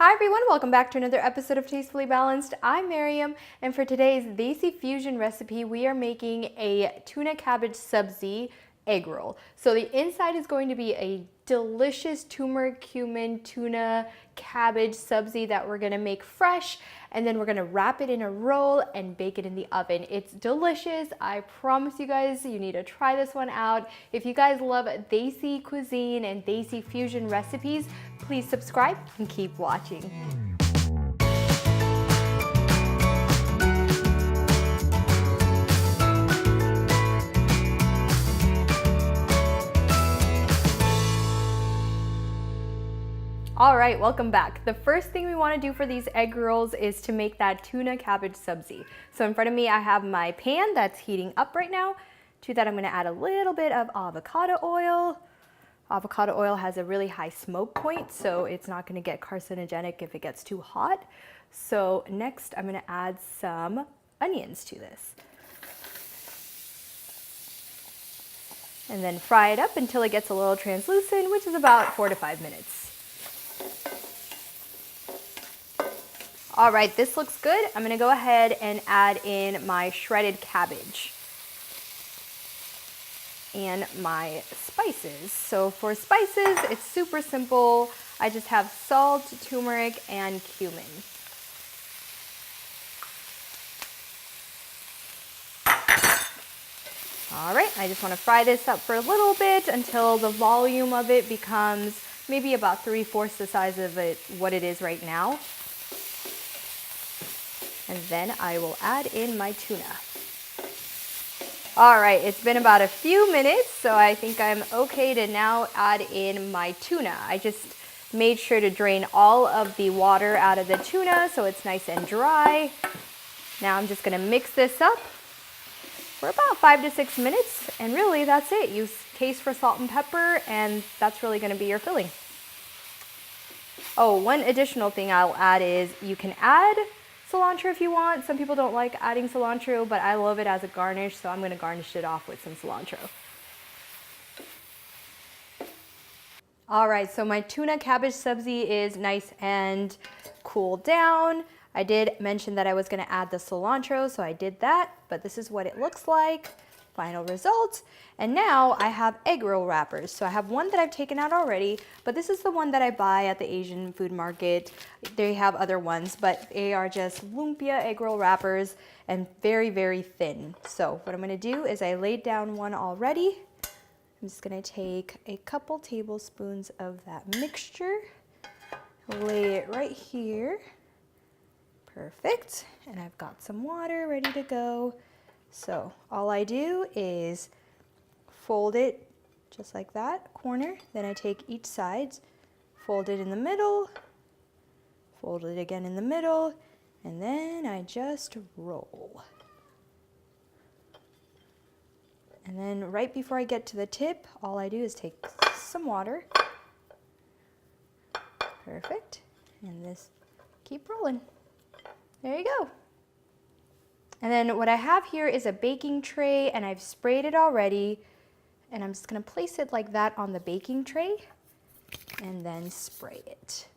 Hi everyone, welcome back to another episode of Tastefully Balanced. I'm Miriam, and for today's Desi fusion recipe, we are making a tuna cabbage sabzi egg roll. So the inside is going to be a delicious turmeric, cumin, tuna cabbage sabzi that we're gonna make fresh, and then we're gonna wrap it in a roll and bake it in the oven. It's delicious. I promise you guys, you need to try this one out. If you guys love Desi cuisine and Desi fusion recipes, please subscribe and keep watching. All right, welcome back. The first thing we want to do for these egg rolls is to make that tuna cabbage sabzi. So in front of me, I have my pan that's heating up right now. To that, I'm going to add a little bit of avocado oil. Avocado oil has a really high smoke point, so it's not going to get carcinogenic if it gets too hot. So next, I'm going to add some onions to this. And then fry it up until it gets a little translucent, which is about 4 to 5 minutes. All right, this looks good. I'm gonna go ahead and add in my shredded cabbage and my spices. So for spices, it's super simple. I just have salt, turmeric, and cumin. All right, I just wanna fry this up for a little bit until the volume of it becomes maybe about 3/4 the size of what it is right now. And then I will add in my tuna. All right, it's been about a few minutes, so I think I'm okay to now add in my tuna. I just made sure to drain all of the water out of the tuna so it's nice and dry. Now I'm just gonna mix this up for about 5 to 6 minutes, and really that's it. You taste for salt and pepper, and that's really gonna be your filling. Oh, one additional thing I'll add is you can add cilantro if you want. Some people don't like adding cilantro, but I love it as a garnish, so I'm gonna garnish it off with some cilantro. All right, so my tuna cabbage sabzi is nice and cooled down. I did mention that I was gonna add the cilantro, so I did that, but this is what it looks like, final result. And now I have egg roll wrappers. So I have one that I've taken out already, but this is the one that I buy at the Asian food market. They have other ones, but they are just lumpia egg roll wrappers and very, very thin. So what I'm gonna do is I laid down one already. I'm just gonna take a couple tablespoons of that mixture, lay it right here. Perfect. And I've got some water ready to go. So all I do is fold it just like that, corner. Then I take each side, fold it in the middle, fold it again in the middle, and then I just roll. And then right before I get to the tip, all I do is take some water. Perfect. And this, keep rolling. There you go. And then what I have here is a baking tray, and I've sprayed it already. And I'm just gonna place it like that on the baking tray and then spray it.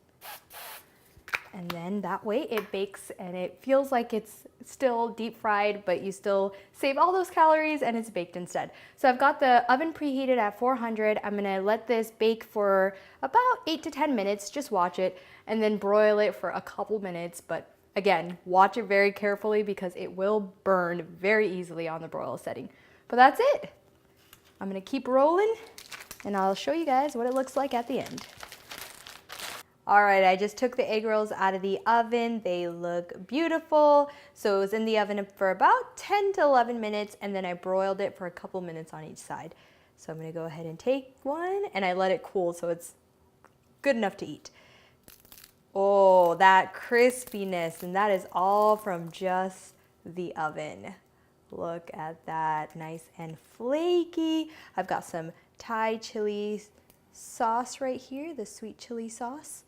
And then that way it bakes and it feels like it's still deep fried, but you still save all those calories and it's baked instead. So I've got the oven preheated at 400. I'm gonna let this bake for about 8 to 10 minutes, just watch it, and then broil it for a couple minutes. But again, watch it very carefully because it will burn very easily on the broil setting. But that's it. I'm gonna keep rolling and I'll show you guys what it looks like at the end. All right, I just took the egg rolls out of the oven. They look beautiful. So it was in the oven for about 10 to 11 minutes, and then I broiled it for a couple minutes on each side. So I'm gonna go ahead and take one, and I let it cool so it's good enough to eat. Oh, that crispiness, and that is all from just the oven. Look at that, nice and flaky. I've got some Thai chili sauce right here, the sweet chili sauce.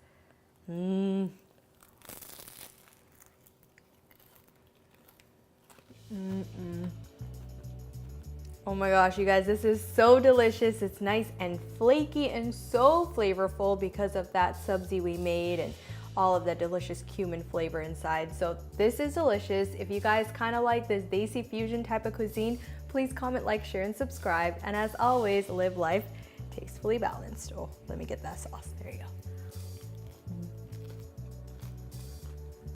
Oh my gosh, you guys, this is so delicious. It's nice and flaky and so flavorful because of that sabzi we made and all of the delicious cumin flavor inside. So this is delicious. If you guys kind of like this Desi fusion type of cuisine, please comment, like, share, and subscribe. And as always, live life tastefully balanced. Oh, let me get that sauce. There you go.